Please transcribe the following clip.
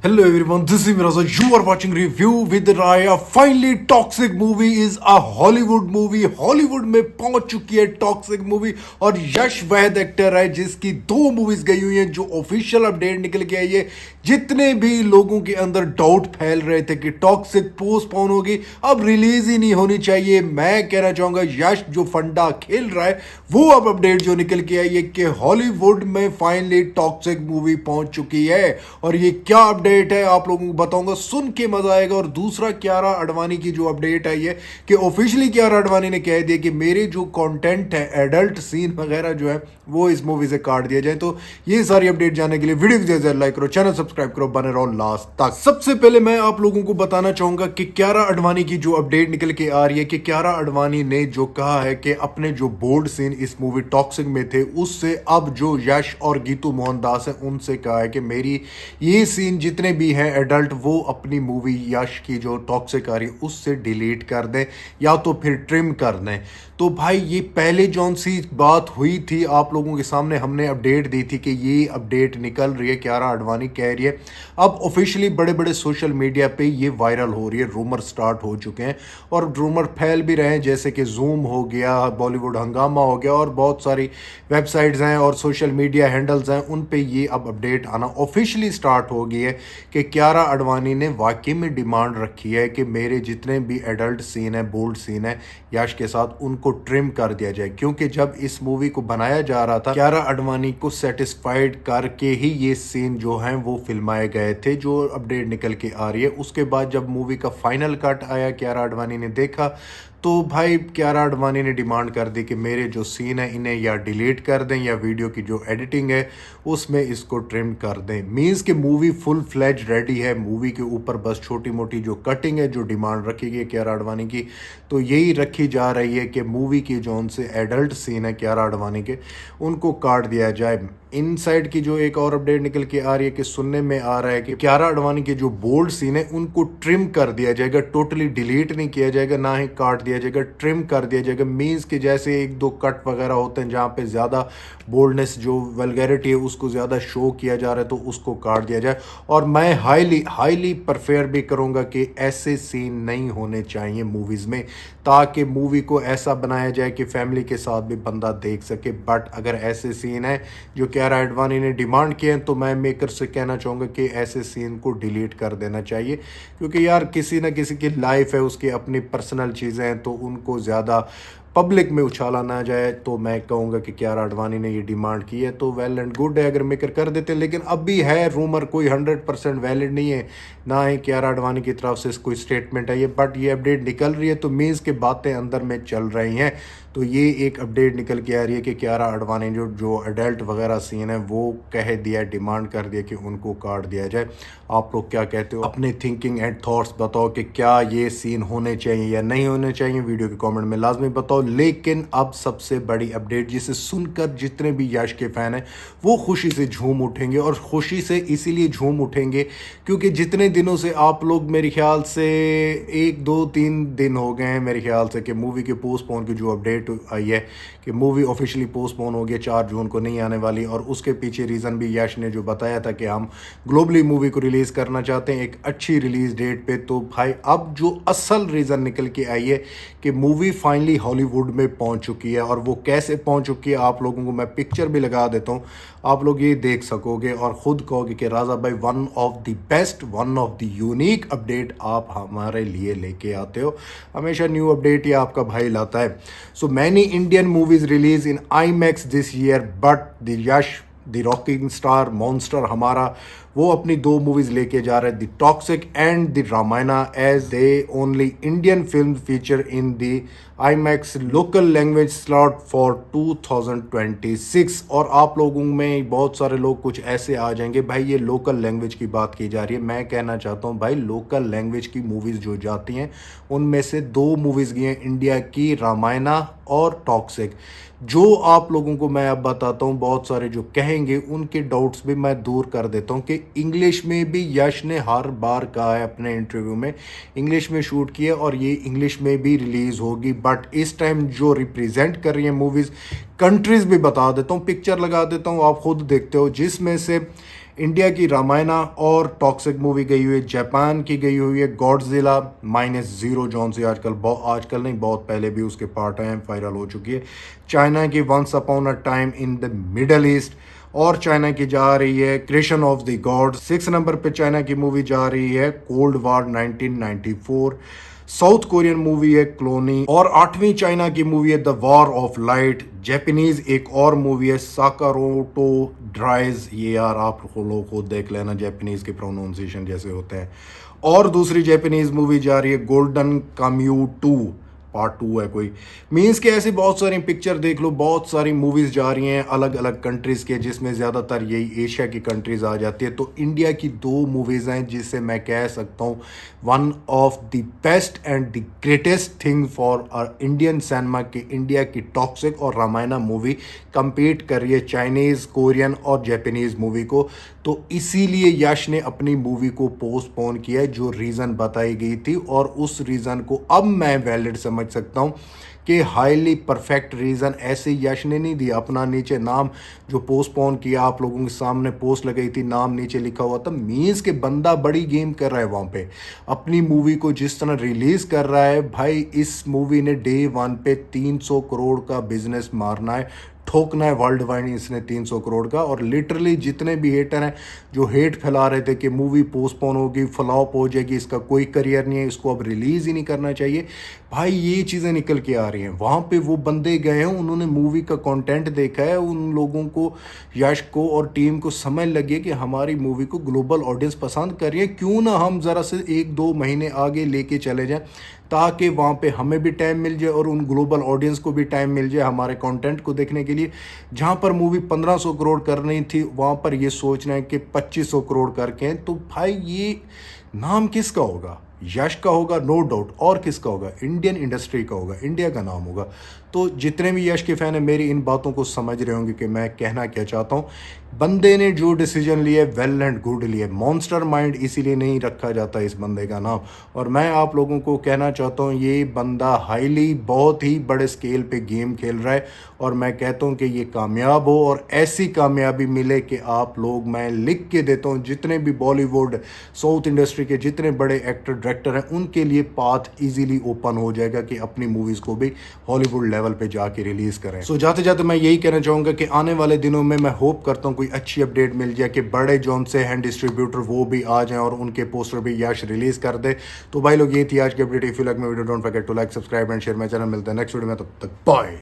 Hello everyone, this is Miraza. You are watching Review with Raya. Finally, Toxic movie is a Hollywood movie. Hollywood में पहुंच चुकी है toxic movie और यश वैद actor है जिसकी दो मूवीज गई हुई हैं जो ऑफिशियल अपडेट निकल के आई है। जितने भी लोगों के अंदर डाउट फैल रहे थे कि टॉक्सिक पोस्टपोन होगी, अब रिलीज ही नहीं होनी चाहिए, मैं कहना चाहूंगा यश जो फंडा खेल रहा है वो अब अपडेट जो निकल के आई है कि हॉलीवुड में फाइनली टॉक्सिक मूवी पहुंच चुकी है। और ये क्या अपडेट है आप लोगों को बताऊंगा, सुन के मजा आएगा। और दूसरा, कियारा आडवाणी की जो अपडेट आई है कि ऑफिशियली कियारा आडवाणी ने कह दिया कि मेरे जो कंटेंट है, एडल्ट सीन वगैरह जो है वो इस मूवी से काट दिया जाए। तो ये सारी अपडेट जानने के लिए वीडियो को लाइक करो, चैनल सब्सक्राइब करो, बने रहो लास्ट तक। सबसे पहले मैं आप लोगों को बताना चाहूंगा कि कियारा आडवाणी की जो अपडेट निकल के आ रही है कि कियारा आडवाणी ने जो कहा है कि अपने जो बोल्ड सीन इस मूवी टॉक्सिक में थे उससे अब जो यश और गीतू मोहनदास है उनसे कहा है कि मेरी ये सीन जितने भी हैं एडल्ट वो अपनी मूवी यश की जो टॉक्सिक आ रही है उससे डिलीट कर दें या तो फिर ट्रिम कर दें। तो भाई ये पहले जौन सी बात हुई थी आप लोगों के सामने हमने अपडेट दी थी कि ये अपडेट निकल रही है, कियारा आडवाणी कह रही है। अब ऑफिशियली बड़े बड़े सोशल मीडिया पे ये वायरल हो रही है, रूमर स्टार्ट हो चुके हैं और रूमर फैल भी रहे हैं, जैसे कि जूम हो गया, बॉलीवुड हंगामा हो गया और बहुत सारी वेबसाइट्स हैं और सोशल मीडिया हैंडल्स हैं, उन पे ये अब अपडेट आना ऑफिशियली स्टार्ट हो गई है कि कियारा आडवाणी ने वाकई में डिमांड रखी है कि मेरे जितने भी एडल्ट सीन है, बोल्ड सीन है यश के साथ, उनको ट्रिम कर दिया जाए। क्योंकि जब इस मूवी को बनाया जा रहा था कियारा आडवाणी को सेटिस्फाइड करके ही ये सीन जो हैं वो फिल्माए गए थे, जो अपडेट निकल के आ रही है। उसके बाद जब मूवी का फाइनल कट आया, कियारा आडवाणी ने देखा तो भाई कियारा आडवाणी ने डिमांड कर दी कि मेरे जो सीन है इन्हें या डिलीट कर दें या वीडियो की जो एडिटिंग है उसमें इसको ट्रिम कर दें। मीन्स कि मूवी फुल फ्लैज रेडी है, मूवी के ऊपर बस छोटी मोटी जो कटिंग है जो डिमांड रखी गई है कियारा आडवाणी की, तो यही रखी जा रही है कि मूवी के जो उनसे एडल्ट सीन है कियारा आडवाणी के उनको काट दिया जाए। इन साइड की जो एक और अपडेट निकल के आ रही है कि सुनने में आ रहा है कि कियारा आडवाणी के जो बोल्ड सीन है उनको ट्रिम कर दिया जाएगा, टोटली डिलीट नहीं किया जाएगा, ना ही काट दिया जाएगा, ट्रिम कर दिया जाएगा। मीन्स कि जैसे एक दो कट वगैरह होते हैं जहाँ पे ज़्यादा बोल्डनेस जो वल्गैरिटी है उसको ज़्यादा शो किया जा रहा है तो उसको काट दिया जाए। और मैं हाईली हाईली प्रेफर भी करूँगा कि ऐसे सीन नहीं होने चाहिए मूवीज़ में, ताकि मूवी को ऐसा बनाया जाए कि फैमिली के साथ भी बंदा देख सके। बट अगर ऐसे सीन है जो कियारा आडवाणी ने डिमांड किए हैं तो मैं मेकर से कहना चाहूँगा कि ऐसे सीन को डिलीट कर देना चाहिए। क्योंकि यार किसी ना किसी की लाइफ है, उसकी अपनी पर्सनल चीज़ें हैं, तो उनको ज़्यादा पब्लिक में उछाला ना जाए। तो मैं कहूँगा कि कियारा आडवाणी ने ये डिमांड की है तो वेल एंड गुड है अगर मेकर कर देते हैं। लेकिन अब भी है रूमर, कोई 100% वैलिड नहीं है, ना ही कियारा आडवाणी की तरफ से कोई स्टेटमेंट है ये, बट ये अपडेट निकल रही है तो मीन्स के बातें अंदर में चल रही हैं। तो ये एक अपडेट निकल के आ रही है कि कियारा आडवाणी जो एडल्ट वगैरह सीन है वो कह दिया, डिमांड कर दिया कि उनको काट दिया जाए। आप लोग क्या कहते हो, अपने थिंकिंग एंड थॉट्स बताओ कि क्या ये सीन होने चाहिए या नहीं होने चाहिए, वीडियो के कमेंट में लाजमी बताओ। लेकिन अब सबसे बड़ी अपडेट जिसे सुनकर जितने भी यश के फैन हैं वो खुशी से झूम उठेंगे, और खुशी से इसीलिए झूम उठेंगे क्योंकि जितने दिनों से आप लोग, मेरे ख्याल से 1 2 3 दिन हो गए हैं मेरे ख्याल से कि मूवी के पोस्टपोन की जो अपडेट आई है कि मूवी ऑफिशियली पोस्टपोन हो गई, 4 जून को नहीं आने वाली। और उसके पीछे रीज़न भी यश ने जो बताया था कि हम ग्लोबली मूवी को रिलीज़ करना चाहते हैं एक अच्छी रिलीज़ डेट पे। तो भाई अब जो असल रीज़न निकल के आई है कि मूवी फाइनली हॉलीवुड में पहुंच चुकी है, और वो कैसे पहुंच चुकी है आप लोगों को मैं पिक्चर भी लगा देता हूं, आप लोग ये देख सकोगे और ख़ुद कहोगे कि राजा भाई one of the best, one of the unique update आप हमारे लिए लेके आते हो। हमेशा न्यू अपडेट ही आपका भाई लाता है। So many Indian movies release in IMAX this year, but the Yash the rocking star monster हमारा वो अपनी 2 मूवीज लेके जा रहे हैं, the Toxic and the Ramayana, as they only Indian film feature in the IMAX local language slot for 2026। और आप लोगों में बहुत सारे लोग कुछ ऐसे आ जाएंगे, भाई ये लोकल लैंग्वेज की बात की जा रही है। मैं कहना चाहता हूँ भाई लोकल लैंग्वेज की मूवीज़ जो जाती हैं उनमें से 2 मूवीज़ गई हैं इंडिया की, रामायणा और टॉक्सिक। जो आप लोगों को मैं अब बताता हूँ, बहुत सारे जो कहेंगे उनके डाउट्स भी मैं दूर कर देता हूँ कि इंग्लिश में भी यश ने हर बार कहा है अपने इंटरव्यू में, इंग्लिश में शूट किया और ये इंग्लिश में भी रिलीज़ होगी। बट इस टाइम जो रिप्रेजेंट कर रही है मूवीज़, कंट्रीज़ भी बता देता हूँ, पिक्चर लगा देता हूँ, आप खुद देखते हो, जिसमें से इंडिया की रामायणा और टॉक्सिक मूवी गई हुई है, जापान की गई हुई है गॉडजिला -0 जॉन से आजकल नहीं, बहुत पहले भी उसके पार्ट हैं, वायरल हो चुकी है। चाइना की once upon a time in the Middle East, और चाइना की जा रही है creation of the god. 6 number पे चाइना की मूवी जा रही है cold war 1994। South Korean movie है क्लोनी, और 8वीं चाइना की मूवी है the war of light. Japanese एक और मूवी है साकारोटो ड्राइज, ये यार आप लोग खुद देख लेना, जापानीज के प्रोनाउंसिएशन जैसे होते हैं। और दूसरी जापानीज मूवी जा रही है गोल्डन काम्यू 2, पार्ट 2 है कोई। मीन्स के ऐसी बहुत सारी पिक्चर देख लो, बहुत सारी मूवीज जा रही हैं अलग अलग कंट्रीज के, जिसमें ज़्यादातर यही एशिया की कंट्रीज आ जाती है। तो इंडिया की 2 मूवीज हैं जिससे मैं कह सकता हूँ one of the best and the greatest thing for Indian cinema की, इंडिया की टॉक्सिक और रामायणा मूवी compete कर रही है चाइनीज़, कोरियन और जापानीज़ मूवी को। तो इसीलिए यश ने अपनी मूवी को पोस्टपोन किया है, जो रीज़न बताई गई थी, और उस रीज़न को अब मैं वैलिड समझ सकता हूँ कि हाईली परफेक्ट रीज़न ऐसे यश ने नहीं दिया। अपना नीचे नाम जो पोस्टपोन किया, आप लोगों के सामने पोस्ट लगाई थी, नाम नीचे लिखा हुआ था, मीन्स के बंदा बड़ी गेम कर रहा है वहाँ पे। अपनी मूवी को जिस तरह रिलीज़ कर रहा है भाई, इस मूवी ने डे 1 पे 300 करोड़ का बिजनेस मारना है, ठोकना है वर्ल्ड वाइड इसने 300 करोड़ का। और लिटरली जितने भी हेटर हैं जो हेट फैला रहे थे कि मूवी पोस्टपोन होगी, फ्लॉप हो जाएगी, इसका कोई करियर नहीं है, इसको अब रिलीज़ ही नहीं करना चाहिए, भाई ये चीज़ें निकल के आ रही हैं। वहाँ पे वो बंदे गए हैं, उन्होंने मूवी का कंटेंट देखा है, उन लोगों को, यश को और टीम को समझ लगी है कि हमारी मूवी को ग्लोबल ऑडियंस पसंद कर रही है, क्यों ना हम ज़रा से 1-2 महीने आगे लेके चले जाएं, ताकि वहाँ पे हमें भी टाइम मिल जाए और उन ग्लोबल ऑडियंस को भी टाइम मिल जाए हमारे कंटेंट को देखने के लिए। जहाँ पर मूवी 1500 करोड़ करनी थी, वहाँ पर ये सोच रहे हैं कि 2500 करोड़ करके हैं। तो भाई ये नाम किसका होगा? यश का होगा नो डाउट, और किसका होगा? इंडियन इंडस्ट्री का होगा, इंडिया का नाम होगा। तो जितने भी यश के फैन हैं मेरी इन बातों को समझ रहे होंगे कि मैं कहना क्या चाहता हूँ। बंदे ने जो डिसीजन लिया वेल एंड गुड लिया, मॉन्स्टर माइंड इसीलिए नहीं रखा जाता इस बंदे का नाम। और मैं आप लोगों को कहना चाहता हूँ ये बंदा हाईली, बहुत ही बड़े स्केल पे गेम खेल रहा है, और मैं कहता हूँ कि ये कामयाब हो, और ऐसी कामयाबी मिले कि आप लोग, मैं लिख के देता हूँ, जितने भी बॉलीवुड साउथ इंडस्ट्री के जितने बड़े एक्टर डायरेक्टर हैं उनके लिए पाथ इजीली ओपन हो जाएगा कि अपनी मूवीज़ को भी हॉलीवुड लेवल पे जाके रिलीज करें। सो जाते जाते मैं यही कहना चाहूँगा कि आने वाले दिनों में मैं होप करता हूँ कोई अच्छी अपडेट मिल जाए कि बड़े जोन से हैं डिस्ट्रीब्यूटर वो भी आ जाएं और उनके पोस्टर भी यश रिलीज कर दे। तो भाई लोग ये थी आज की update. If you like my video don't forget to like, subscribe and share my channel. मिलते हैं नेक्स्ट वीडियो में, तब तक बाय।